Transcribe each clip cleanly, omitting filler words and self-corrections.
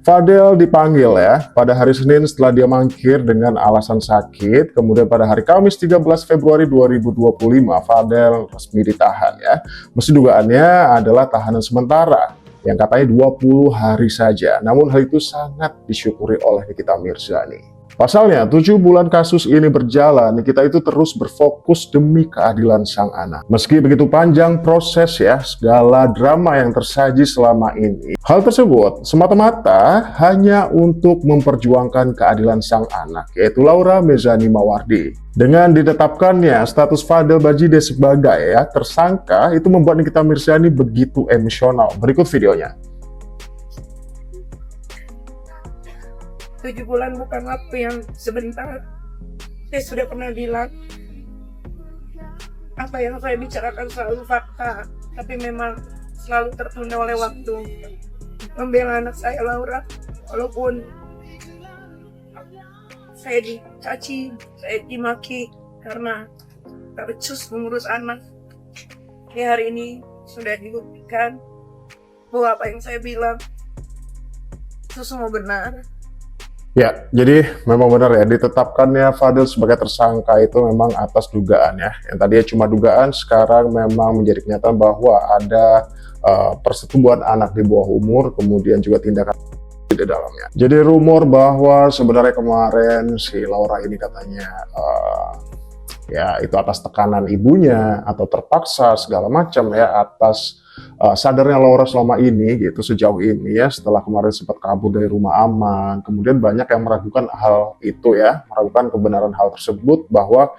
Fadel dipanggil ya pada hari Senin setelah dia mangkir dengan alasan sakit. Kemudian pada hari Kamis 13 Februari 2025 Fadel resmi ditahan ya. Meski dugaannya adalah tahanan sementara yang katanya 20 hari saja. Namun hal itu sangat disyukuri oleh Nikita Mirzani. Pasalnya, 7 bulan kasus ini berjalan, Nikita itu terus berfokus demi keadilan sang anak. Meski begitu panjang proses ya, segala drama yang tersaji selama ini, hal tersebut semata-mata hanya untuk memperjuangkan keadilan sang anak, yaitu Laura Mezani Mawardi. Dengan ditetapkannya status Fadel Bajide sebagai tersangka, itu membuat Nikita Mirzani begitu emosional. Berikut videonya. 7 bulan bukan waktu yang sebentar. Saya sudah pernah bilang, apa yang saya bicarakan selalu fakta, tapi memang selalu tertunda oleh waktu. Membela anak saya Laura, walaupun saya dicaci, saya dimaki karena tak becus mengurus anak. Hari ini sudah dibuktikan bahwa apa yang saya bilang itu semua benar. Ya, jadi memang benar ya, ditetapkannya Fadel sebagai tersangka itu memang atas dugaan ya. Yang tadinya cuma dugaan, sekarang memang menjadi kenyataan bahwa ada persetubuhan anak di bawah umur, kemudian juga tindakan di dalamnya. Jadi rumor bahwa sebenarnya kemarin si Laura ini katanya ya itu atas tekanan ibunya atau terpaksa segala macam ya, atas sadarnya Laura selama ini gitu, sejauh ini ya, setelah kemarin sempat kabur dari rumah aman. Kemudian banyak yang meragukan hal itu ya, meragukan kebenaran hal tersebut, bahwa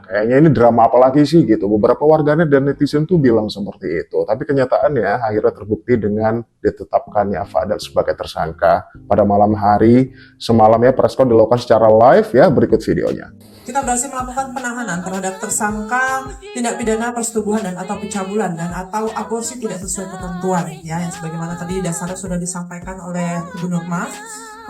kayaknya ini drama apa lagi sih gitu. Beberapa warganet dan netizen tuh bilang seperti itu, tapi kenyataannya akhirnya terbukti dengan ditetapkannya Fadel sebagai tersangka pada malam hari. Semalam ya preskon dilakukan secara live ya, berikut videonya. Kita berhasil melakukan penahanan terhadap tersangka tindak pidana persetubuhan dan atau pencabulan dan atau aborsi tidak sesuai ketentuan ya, yang sebagaimana tadi dasarnya sudah disampaikan oleh Ibu Nurma.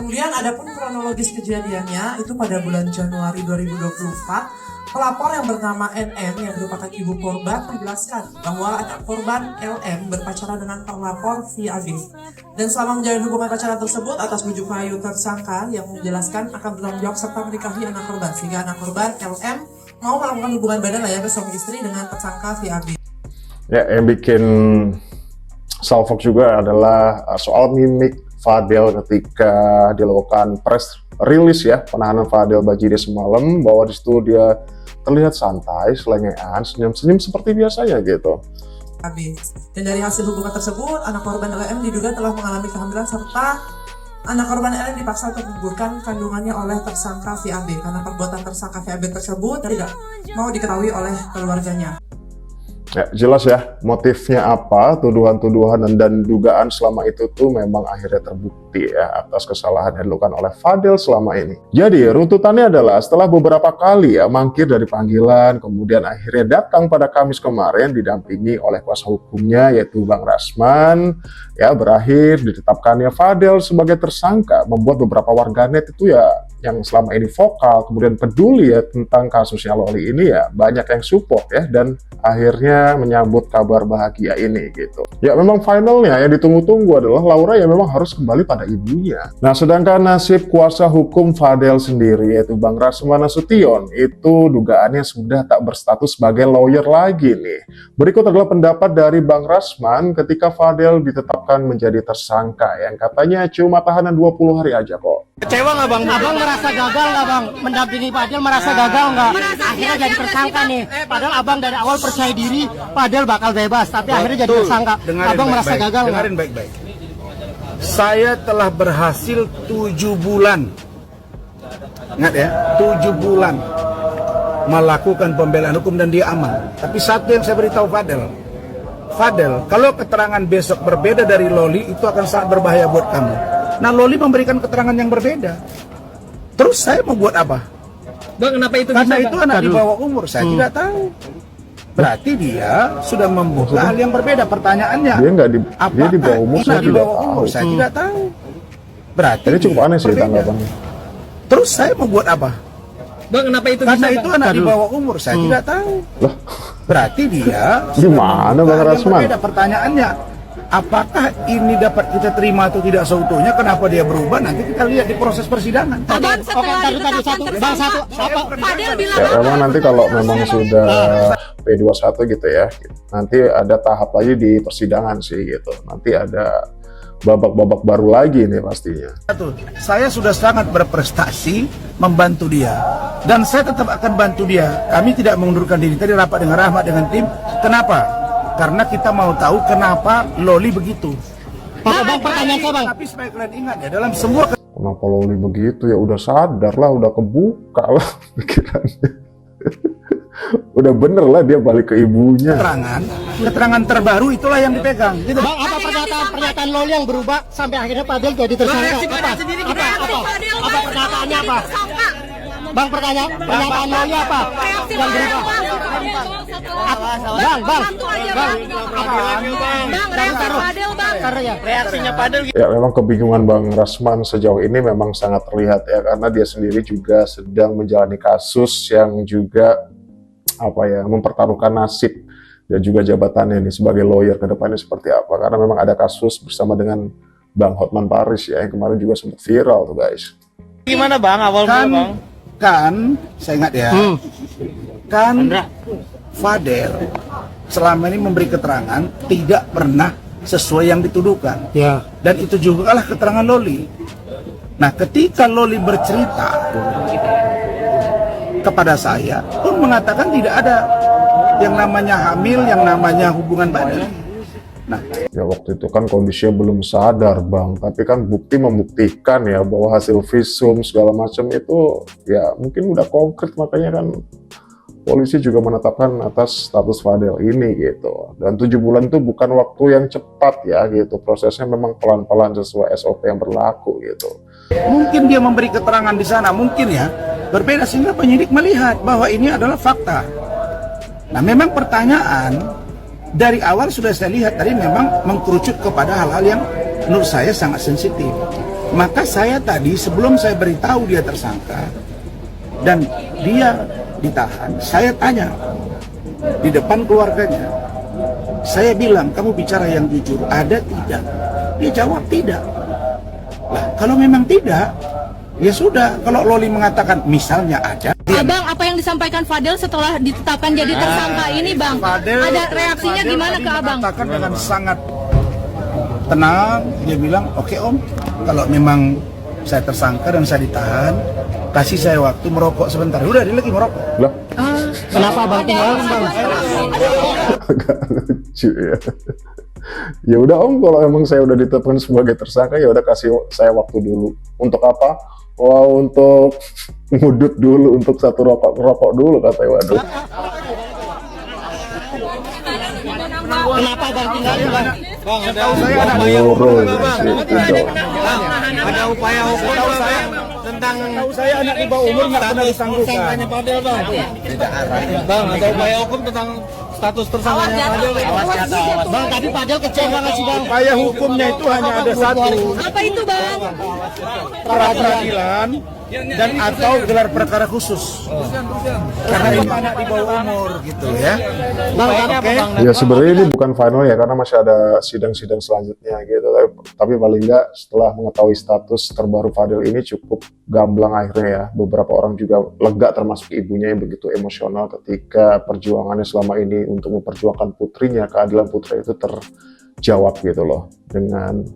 Kemudian adapun kronologis kejadiannya itu pada bulan Januari 2024, pelapor yang bernama NM yang merupakan ibu korban menjelaskan bahwa anak korban LM berpacaran dengan pelapor VAB. Dan selama menjalin hubungan pacaran tersebut, atas bujuk rayu tersangka yang menjelaskan akan bertanggung jawab serta menikahi anak korban, sehingga anak korban LM mau melakukan hubungan badan layaknya suami istri dengan tersangka VAB. Ya, yang bikin salfok juga adalah soal mimik Fadel ketika dilakukan press release ya, penahanan Fadel Bajide semalam, bahwa di situ dia terlihat santai, selengean, senyum-senyum seperti biasanya gitu. Dan dari hasil hubungan tersebut, anak korban LM diduga telah mengalami kehamilan serta anak korban LM dipaksa untuk menggugurkan kandungannya oleh tersangka VAB karena perbuatan tersangka VAB tersebut tidak mau diketahui oleh keluarganya. Ya, jelas ya motifnya apa, tuduhan-tuduhan dan dugaan selama itu tuh memang akhirnya terbukti ya atas kesalahan yang dilakukan oleh Fadel selama ini. Jadi runtutannya adalah setelah beberapa kali ya mangkir dari panggilan, kemudian akhirnya datang pada Kamis kemarin didampingi oleh kuasa hukumnya yaitu Bang Rasman, ya berakhir ditetapkannya Fadel sebagai tersangka, membuat beberapa warganet itu ya yang selama ini vokal kemudian peduli ya tentang kasusnya Loli ini ya banyak yang support ya, dan akhirnya menyambut kabar bahagia ini gitu. Ya memang finalnya yang ditunggu-tunggu adalah Laura yang memang harus kembali pada ibunya. Nah sedangkan nasib kuasa hukum Fadel sendiri yaitu Bang Rasman Nasution itu dugaannya sudah tak berstatus sebagai lawyer lagi nih. Berikut adalah pendapat dari Bang Rasman ketika Fadel ditetapkan menjadi tersangka yang katanya cuma tahanan 20 hari aja kok. Kecewa nggak bang? Abang merasa gagal nggak bang? Mendampingi Fadel merasa gagal nggak? Akhirnya jadi tersangka nih. Padahal abang dari awal percaya diri Fadel bakal bebas, tapi akhirnya jadi tersangka. Abang merasa gagal nggak? Dengarin baik-baik. Saya telah berhasil 7 bulan. Ingat ya, 7 bulan melakukan pembelaan hukum dan dia aman. Tapi satu yang saya beritahu Fadel, kalau keterangan besok berbeda dari Loli itu akan sangat berbahaya buat kamu. Nah Loli memberikan keterangan yang berbeda. Terus saya mau buat apa? Bang, kenapa itu? Karena itu anak di bawah umur, saya tidak tahu. Berarti dia sudah membuka hal yang berbeda. Pertanyaannya, dia di bawah umur, saya tidak tahu. Saya tidak tahu. Berarti ini cukup aneh sih tanggapannya. Terus saya mau buat apa? Bang, kenapa itu? Karena itu anak di bawah umur, saya tidak tahu. Loh, berarti dia gimana Bang Rasman? Pertanyaannya, apakah ini dapat kita terima atau tidak seutuhnya, kenapa dia berubah, nanti kita lihat di proses persidangan. Abang setelah ditetapkan tersangka, Fadel bilang Ya memang nanti kalau memang sudah P21 gitu ya, nanti ada tahap lagi di persidangan sih gitu. Nanti ada babak-babak baru lagi nih pastinya. Satu, saya sudah sangat berprestasi membantu dia, dan saya tetap akan bantu dia. Kami tidak mengundurkan diri. Tadi rapat dengan Rahmat dengan tim. Kenapa? Karena kita mau tahu kenapa Loli begitu. Bang, pertanyaan saya bang. Tapi supaya kalian ingat ya, dalam semua Kenapa Loli begitu ya? Udah sadar lah, udah kebuka lah pikirannya. Udah bener lah dia balik ke ibunya. keterangan terbaru itulah yang dipegang. Gitu. Bang, apa pernyataan Loli yang berubah sampai akhirnya Fadel jadi tersangka? Apa pernyataannya apa? Bang, pernyataan Loli apa yang berubah? Reaksinya Fadel. Ya memang kebingungan Bang Rasman sejauh ini memang sangat terlihat ya, karena dia sendiri juga sedang menjalani kasus yang juga mempertaruhkan nasib dan juga jabatannya nih sebagai lawyer ke depannya seperti apa, karena memang ada kasus bersama dengan Bang Hotman Paris ya, yang kemarin juga sempat viral tuh guys. Gimana bang awal bang? Kan saya ingat ya, kan Fadel selama ini memberi keterangan tidak pernah sesuai yang dituduhkan. Ya. Dan itu juga lah keterangan Loli. Nah, ketika Loli bercerita kepada saya pun mengatakan tidak ada yang namanya hamil, yang namanya hubungan badan. Nah, Ya waktu itu kan kondisinya belum sadar Bang, tapi kan bukti membuktikan ya bahwa hasil visum segala macam itu ya mungkin udah konkret, makanya kan polisi juga menetapkan atas status Fadel ini gitu. Dan 7 bulan itu bukan waktu yang cepat ya gitu, prosesnya memang pelan-pelan sesuai SOP yang berlaku gitu. mungkin dia memberi keterangan di sana, mungkin ya berbeda sehingga penyidik melihat bahwa ini adalah fakta. Nah, memang pertanyaan dari awal sudah saya lihat tadi memang mengkerucut kepada hal-hal yang menurut saya sangat sensitif. Maka saya tadi sebelum saya beritahu dia tersangka dan dia ditahan, saya tanya di depan keluarganya. Saya bilang, kamu bicara yang jujur, ada tidak? Dia jawab tidak. Lah, kalau memang tidak, ya sudah. Kalau Loli mengatakan misalnya ada. Abang, apa yang disampaikan Fadel setelah ditetapkan jadi tersangka ini, Bang? Ada reaksinya gimana ke Abang? Mengatakan dengan sangat tenang, dia bilang, oke Om, kalau memang saya tersangka dan saya ditahan, kasih saya waktu merokok sebentar. Udah, dia lagi merokok. Lah, Kenapa bang tinggal bang? agak lucu ya. Ya udah Om, kalau emang saya udah ditetapkan sebagai tersangka ya udah kasih saya waktu dulu. Untuk apa? Wah, untuk ngudut dulu, untuk satu rokok dulu katanya. Waduh. Kenapa bang tinggal bang? Bang, saya ada Ngurul sih, itu. Ada upaya hukum tentang saya anak di bawah umur nggak pernah disanggukan. Fadel bang. Bang, ada upaya hukum tentang status tersangkanya Fadel. Bang, tadi Fadel kecewa nggak sih bang? Upaya hukumnya itu hanya ada satu, Apa itu, Bang? peradilan dan atau gelar perkara khusus. Karena ini anak di bawah umur gitu ya. Bang, oke. Ya sebenarnya ini bukan final ya, karena masih ada sidang-sidang selanjutnya gitu. Tapi paling nggak setelah mengetahui status terbaru Fadel ini cukup gamblang akhirnya ya. Beberapa orang juga lega, termasuk ibunya yang begitu emosional ketika perjuangannya selama ini untuk memperjuangkan putrinya, keadilan putrinya itu terjawab gitu loh dengan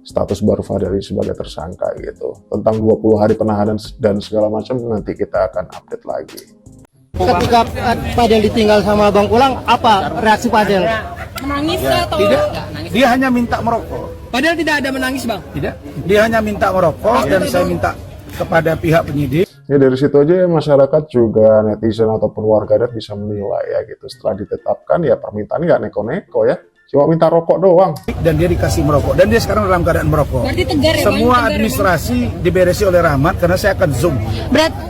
status baru Fadel ini sebagai tersangka gitu. Tentang 20 hari penahanan dan segala macam nanti kita akan update lagi. Ketika Fadel ditinggal sama Bang Ulang, apa reaksi Fadel? Menangis atau Tidak, dia hanya minta merokok. Fadel tidak ada menangis bang? Tidak, dia hanya minta merokok dan saya minta kepada pihak penyidik. Ya dari situ aja ya, masyarakat juga netizen ataupun warganet bisa menilai ya gitu. Setelah ditetapkan ya permintaan nggak neko-neko ya. Cuma minta rokok doang. Dan dia dikasih merokok dan dia sekarang dalam keadaan merokok. Berarti tegar ya, Bang? Semua Tegar ya, Bang? administrasi diberesi oleh Rahmat karena saya akan zoom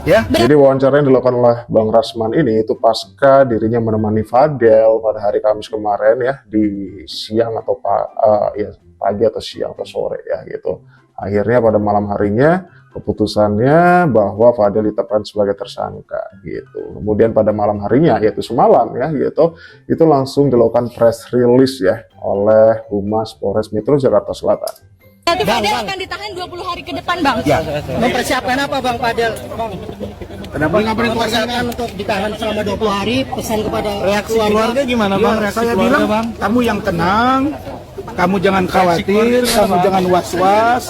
ya. Jadi wawancara yang dilakukan oleh Bang Rasman ini itu pasca dirinya menemani Fadel pada hari Kamis kemarin ya, di siang atau pagi atau siang atau sore ya gitu. Akhirnya pada malam harinya keputusannya bahwa Fadel ditetapkan sebagai tersangka gitu. Kemudian pada malam harinya, yaitu semalam ya gitu, itu langsung dilakukan press release ya oleh Humas Polres Metro Jakarta Selatan. Nanti Fadel akan ditahan 20 hari ke depan, Bang. Ya. Mempersiapkan apa Bang Fadel? Bang, Kenapa? mempersiapkan untuk ditahan selama 20 hari, pesan kepada Reaksi keluarga gimana bang? Reaksi Saya keluarga bilang, bang? kamu yang tenang, kamu jangan khawatir, kamu jangan was-was.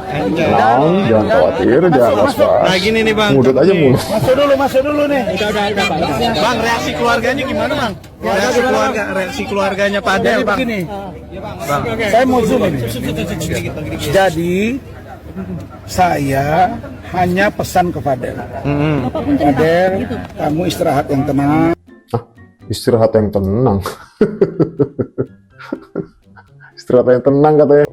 Tenang, jangan khawatir, jangan was-was. Nah gini nih bang. Mulut aja mulut. Masuk dulu nih. Bang reaksi keluarganya gimana bang? Reaksi keluarganya Pak Adel Jadi bang. begini, saya mau zoom ini. Jadi saya hanya pesan ke Fadel. Fadel, kamu istirahat yang tenang. Istirahat yang tenang. Istirahat yang tenang katanya.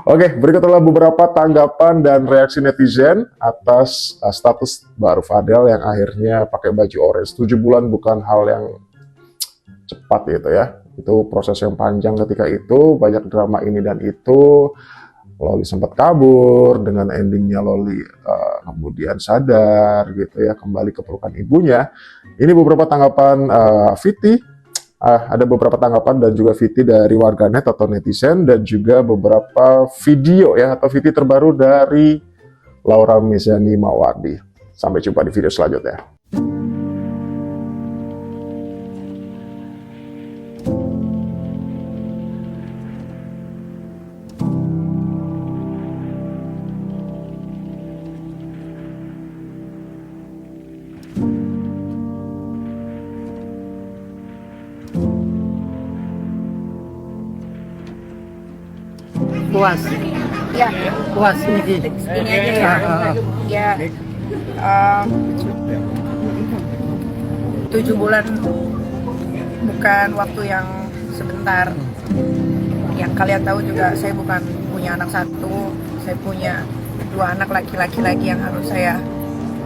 Oke, berikut adalah beberapa tanggapan dan reaksi netizen atas status baru Fadel yang akhirnya pakai baju orange. 7 bulan bukan hal yang cepat gitu ya. Itu proses yang panjang ketika itu, banyak drama ini dan itu. Loli sempat kabur, dengan endingnya Loli kemudian sadar gitu ya, kembali ke pelukan ibunya. Ini beberapa tanggapan Viti. Ada beberapa tanggapan dan juga VT dari warganet atau netizen, dan juga beberapa video ya atau VT terbaru dari Laura Mizani Mawardi. Sampai jumpa di video selanjutnya. puas. Ya, Puas ini. ini aja ya. Ya, 7 bulan bukan waktu yang sebentar. Yang kalian tahu juga, saya bukan punya anak satu, saya punya 2 anak laki-laki lagi yang harus saya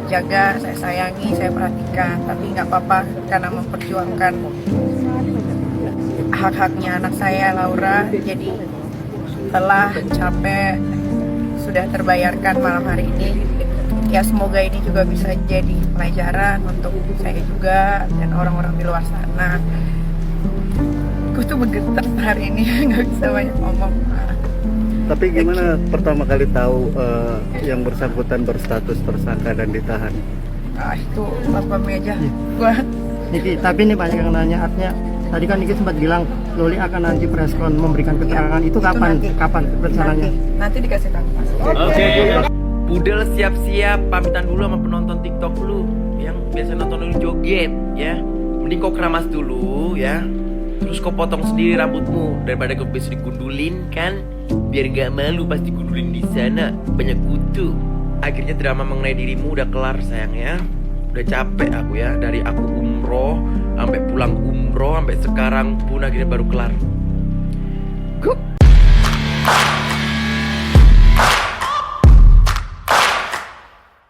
jaga, saya sayangi, saya perhatikan. Tapi nggak apa-apa, karena memperjuangkan hak-haknya anak saya, Laura. Jadi telah capek, sudah terbayarkan malam hari ini. Ya semoga ini juga bisa jadi pelajaran untuk saya juga dan orang-orang di luar sana. Gue tuh bergetar hari ini, nggak bisa banyak ngomong. Tapi gimana pertama kali tahu yang bersangkutan berstatus tersangka dan ditahan? Itu apa aja. Gue Niki, tapi ini banyak yang nanya, artinya tadi kan Niki sempat bilang Loli akan nanti preskon memberikan keterangan, itu kapan? nanti. Kapan rencananya? Nanti dikasih tahu. Udahlah siap-siap, pamitan dulu sama penonton TikTok lu yang biasa nonton lu joget ya. Mending kau keramas dulu ya. Terus kau potong sendiri rambutmu daripada kau besok digundulin kan. Biar gak malu pas digundulin di sana, banyak kutu. Akhirnya drama mengenai dirimu udah kelar sayang ya. Udah capek aku ya, dari aku umroh sampai pulang umroh sampai sekarang pun akhirnya baru kelar. Gup.